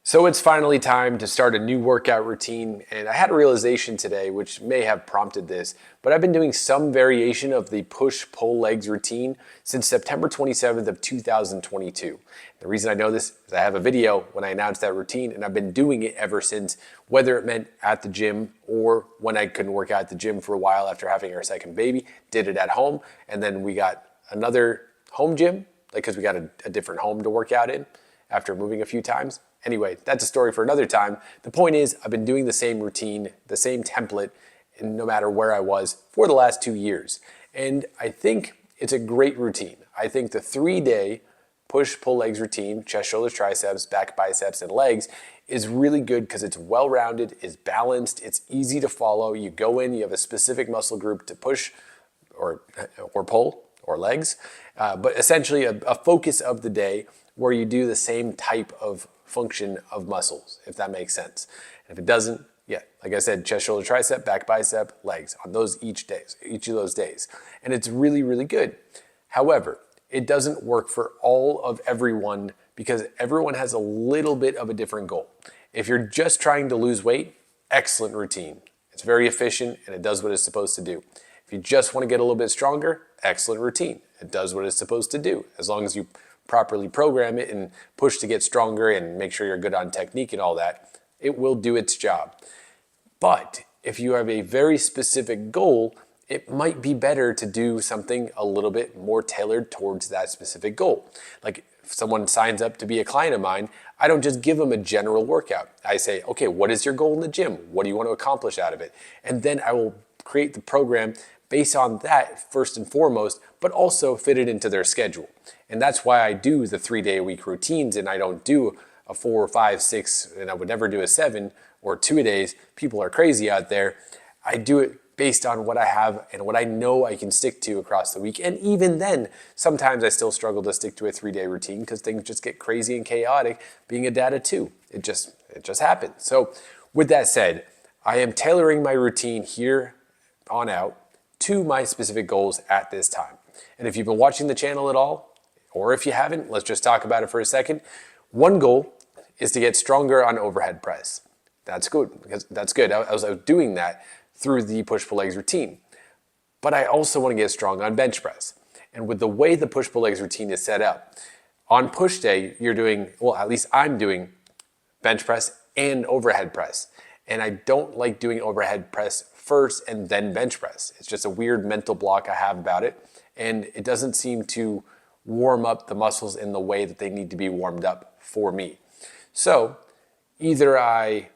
So it's finally time to start a new workout routine, and I had a realization today which may have prompted this, but I've been doing some variation of the push-pull legs routine since September 27th of 2022. The reason I know this is I have a video when I announced that routine, and I've been doing it ever since, whether it meant at the gym or when I couldn't work out at the gym for a while after having our second baby, did it at home, and then we got another home gym, because we got a different home to work out in after moving a few times. Anyway, that's a story for another time. The point is, I've been doing the same routine, the same template, and no matter where I was for the last 2 years. And I think it's a great routine. I think the 3-day push-pull legs routine, chest, shoulders, triceps, back, biceps, and legs, is really good because it's well-rounded, it's balanced, it's easy to follow. You go in, you have a specific muscle group to push or pull or legs, but essentially a focus of the day where you do the same type of function of muscles, if that makes sense. And if it doesn't, yeah, like I said, chest, shoulder, tricep, back, bicep, legs on those each of those days. And it's really, really good. However, it doesn't work for all of everyone because everyone has a little bit of a different goal. If you're just trying to lose weight, excellent routine. It's very efficient and it does what it's supposed to do. If you just want to get a little bit stronger, excellent routine. It does what it's supposed to do. As long as you properly program it and push to get stronger and make sure you're good on technique and all that, it will do its job. But if you have a very specific goal, it might be better to do something a little bit more tailored towards that specific goal. Like if someone signs up to be a client of mine, I don't just give them a general workout. I say, okay, what is your goal in the gym? What do you want to accomplish out of it? And then I will create the program based on that first and foremost, but also fit it into their schedule. And that's why I do the 3-day-a-week routines and I don't do a 4, 5, 6, and I would never do a 7 or 2-a-days. People are crazy out there. I do it based on what I have and what I know I can stick to across the week. And even then, sometimes I still struggle to stick to a 3-day routine because things just get crazy and chaotic being a dad of 2. It just happens. So with that said, I am tailoring my routine here on out to my specific goals at this time. And if you've been watching the channel at all, or if you haven't, let's just talk about it for a second. One goal is to get stronger on overhead press. That's good, because that's good. I was doing that through the push-pull legs routine. But I also want to get strong on bench press. And with the way the push-pull legs routine is set up, on push day, you're doing, well, at least I'm doing bench press and overhead press. And I don't like doing overhead press first and then bench press. It's just a weird mental block I have about it. And it doesn't seem to warm up the muscles in the way that they need to be warmed up for me. So either I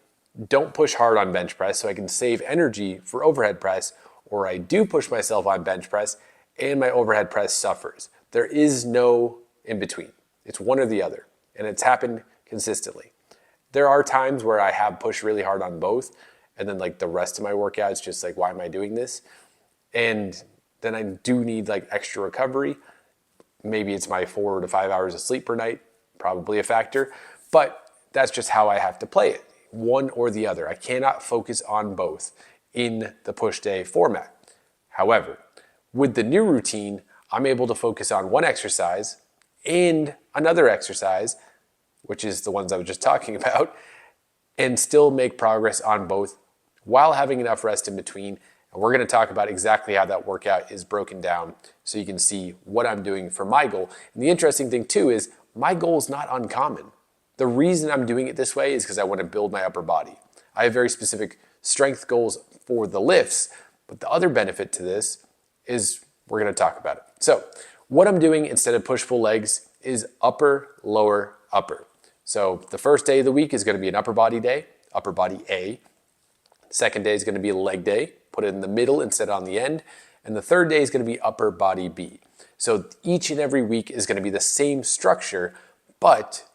don't push hard on bench press so I can save energy for overhead press, or I do push myself on bench press and my overhead press suffers. There is no in between. It's one or the other, and it's happened consistently. There are times where I have pushed really hard on both, and then like the rest of my workouts just like, why am I doing this? And then I do need like extra recovery. Maybe it's my 4 to 5 hours of sleep per night, probably a factor, but that's just how I have to play it, one or the other. I cannot focus on both in the push day format. However, with the new routine, I'm able to focus on one exercise and another exercise, which is the ones I was just talking about, and still make progress on both while having enough rest in between. And we're going to talk about exactly how that workout is broken down so you can see what I'm doing for my goal. And the interesting thing too is my goal is not uncommon. The reason I'm doing it this way is because I want to build my upper body. I have very specific strength goals for the lifts, but the other benefit to this is we're going to talk about it. So what I'm doing instead of push-pull legs is upper, lower, upper. So the first day of the week is going to be an upper body day, upper body A. Second day is going to be a leg day. Put it in the middle instead of on the end. And the third day is going to be upper body B. So each and every week is going to be the same structure, but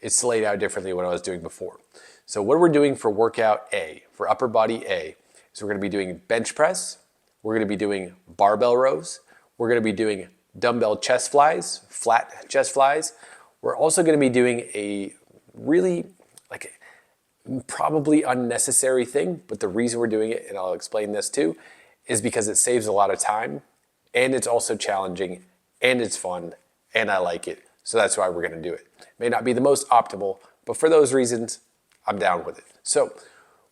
it's laid out differently than what I was doing before. So what we're doing for workout A, for upper body A, is we're going to be doing bench press. We're going to be doing barbell rows. We're going to be doing dumbbell chest flies, flat chest flies. We're also going to be doing a really probably unnecessary thing, but the reason we're doing it, and I'll explain this too, is because it saves a lot of time and it's also challenging and it's fun and I like it. So that's why we're going to do it. May not be the most optimal, But for those reasons, I'm down with it. So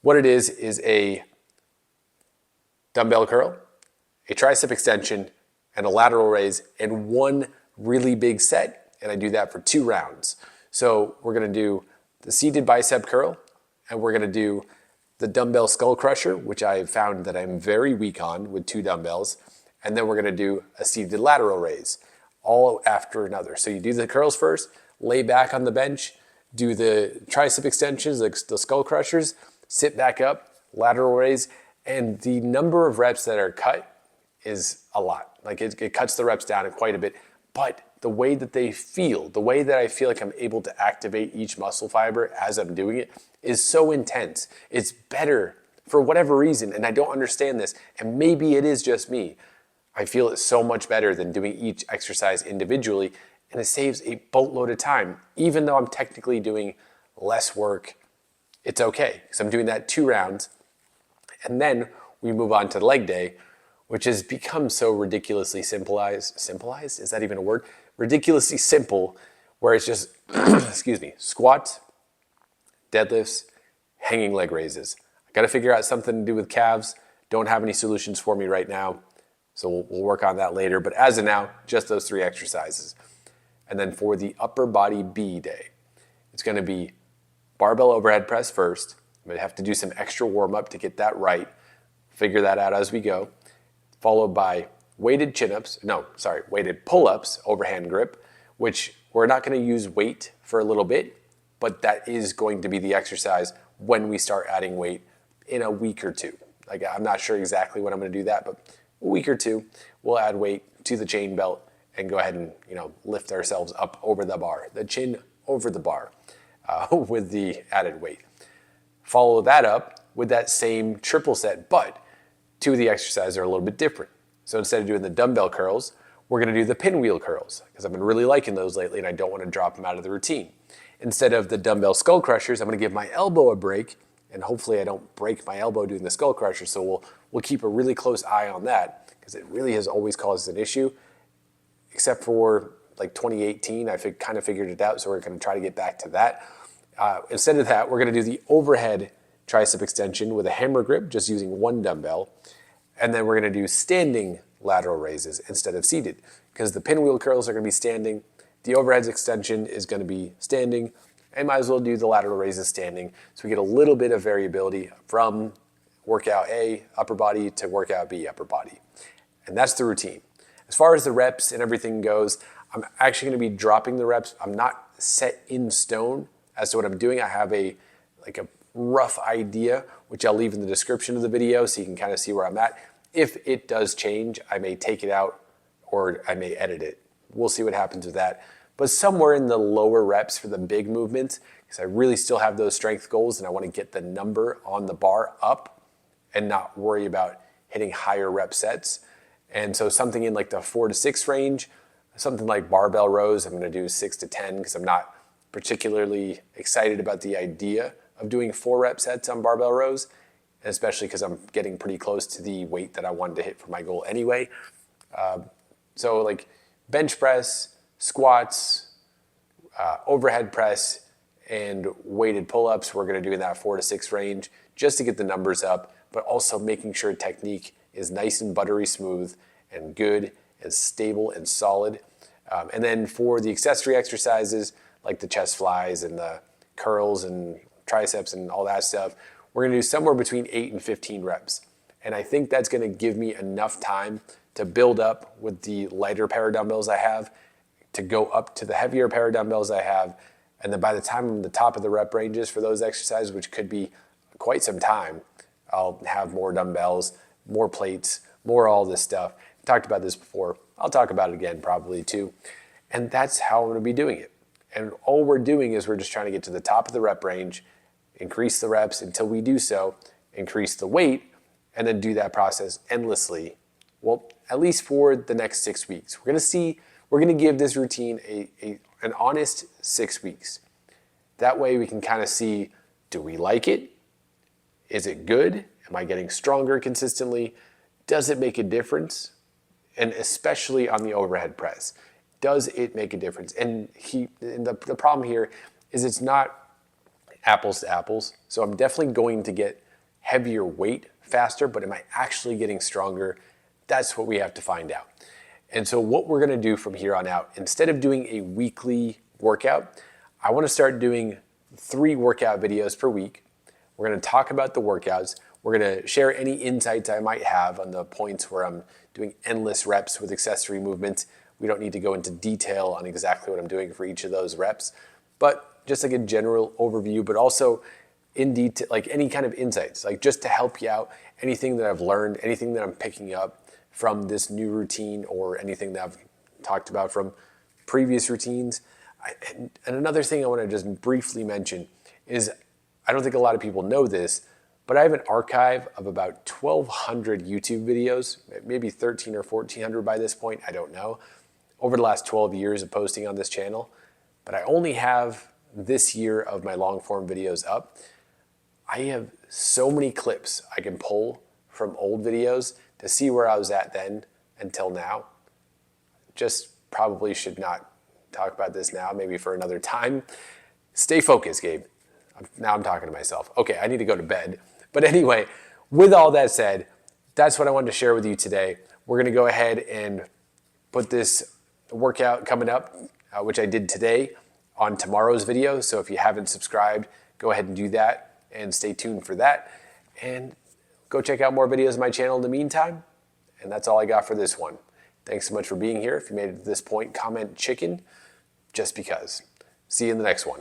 what it is a dumbbell curl, a tricep extension, and a lateral raise in one really big set. And I do that for 2 rounds. So we're gonna do the seated bicep curl, and we're gonna do the dumbbell skull crusher, which I found that I'm very weak on with 2 dumbbells. And then we're gonna do a seated lateral raise, all after another. So you do the curls first, lay back on the bench, do the tricep extensions, like the skull crushers, sit back up, lateral raise, and the number of reps that are cut is a lot. Like it cuts the reps down quite a bit, but the way that they feel, the way that I feel like I'm able to activate each muscle fiber as I'm doing it is so intense. It's better for whatever reason, and I don't understand this, and maybe it is just me. I feel it's so much better than doing each exercise individually, and it saves a boatload of time. Even though I'm technically doing less work, it's okay, because I'm doing that 2 rounds. And then we move on to the leg day, which has become so ridiculously simplified. Is that even a word? Ridiculously simple, where it's just, excuse me, squats, deadlifts, hanging leg raises. I gotta figure out something to do with calves. Don't have any solutions for me right now, so we'll work on that later. But as of now, just those 3 exercises. And then for the upper body B day, it's gonna be barbell overhead press first. I'm gonna have to do some extra warm up to get that right. Figure that out as we go. Followed by weighted weighted pull-ups, overhand grip, which we're not gonna use weight for a little bit, but that is going to be the exercise when we start adding weight in a week or 2. Like, I'm not sure exactly when I'm gonna do that, but a week or 2, we'll add weight to the chain belt and go ahead and lift ourselves up over the bar, the chin over the bar with the added weight. Follow that up with that same triple set, but 2 of the exercises are a little bit different. So instead of doing the dumbbell curls, we're gonna do the pinwheel curls, because I've been really liking those lately and I don't wanna drop them out of the routine. Instead of the dumbbell skull crushers, I'm gonna give my elbow a break, and hopefully I don't break my elbow doing the skull crusher, so we'll keep a really close eye on that, because it really has always caused an issue, except for like 2018, I kind of figured it out, so we're gonna try to get back to that. Instead of that, we're gonna do the overhead tricep extension with a hammer grip, just using 1 dumbbell. And then we're gonna do standing lateral raises instead of seated, because the pinwheel curls are gonna be standing, the overhead extension is gonna be standing, and might as well do the lateral raises standing, so we get a little bit of variability from workout A, upper body, to workout B, upper body. And that's the routine. As far as the reps and everything goes, I'm actually gonna be dropping the reps. I'm not set in stone as to what I'm doing. I have a rough idea, which I'll leave in the description of the video so you can kind of see where I'm at. If it does change, I may take it out or I may edit it. We'll see what happens with that. But somewhere in the lower reps for the big movements, because I really still have those strength goals and I want to get the number on the bar up and not worry about hitting higher rep sets. And so something in like the 4 to 6 range, something like barbell rows, I'm going to do 6 to 10 because I'm not particularly excited about the idea of doing 4 rep sets on barbell rows, especially because I'm getting pretty close to the weight that I wanted to hit for my goal anyway. So like bench press, squats, overhead press, and weighted pull-ups, we're going to do in that 4 to 6 range just to get the numbers up, but also making sure technique is nice and buttery smooth and good and stable and solid. And then for the accessory exercises, like the chest flies and the curls and triceps and all that stuff, we're gonna do somewhere between 8 and 15 reps. And I think that's gonna give me enough time to build up with the lighter pair of dumbbells I have, to go up to the heavier pair of dumbbells I have, and then by the time I'm at the top of the rep ranges for those exercises, which could be quite some time, I'll have more dumbbells, more plates, more all this stuff. I talked about this before. I'll talk about it again probably too. And that's how I'm gonna be doing it. And all we're doing is we're just trying to get to the top of the rep range, increase the reps until we do so, increase the weight, and then do that process endlessly. Well, at least for the next 6 weeks. We're gonna give this routine an honest 6 weeks. That way we can kind of see, do we like it? Is it good? Am I getting stronger consistently? Does it make a difference? And especially on the overhead press, does it make a difference? And the problem here is it's not apples to apples. So I'm definitely going to get heavier weight faster, but am I actually getting stronger? That's what we have to find out. And so what we're gonna do from here on out, instead of doing a weekly workout, I wanna start doing 3 workout videos per week. We're gonna talk about the workouts. We're gonna share any insights I might have on the points where I'm doing endless reps with accessory movements. We don't need to go into detail on exactly what I'm doing for each of those reps, but just like a general overview, but also in detail, like any kind of insights, like just to help you out, anything that I've learned, anything that I'm picking up from this new routine or anything that I've talked about from previous routines. And another thing I want to just briefly mention is, I don't think a lot of people know this, but I have an archive of about 1,200 YouTube videos, maybe 1,300 or 1,400 by this point, I don't know, over the last 12 years of posting on this channel. But I only have this year of my long form videos up. I have so many clips I can pull from old videos to see where I was at then until now. Just probably should not talk about this now, maybe for another time. Stay focused, Gabe. Now I'm talking to myself. Okay, I need to go to bed. But anyway, with all that said, that's what I wanted to share with you today. We're gonna go ahead and put this workout coming up, which I did today, on tomorrow's video. So if you haven't subscribed, go ahead and do that and stay tuned for that. And go check out more videos on my channel in the meantime. And that's all I got for this one. Thanks so much for being here. If you made it to this point, comment chicken, just because. See you in the next one.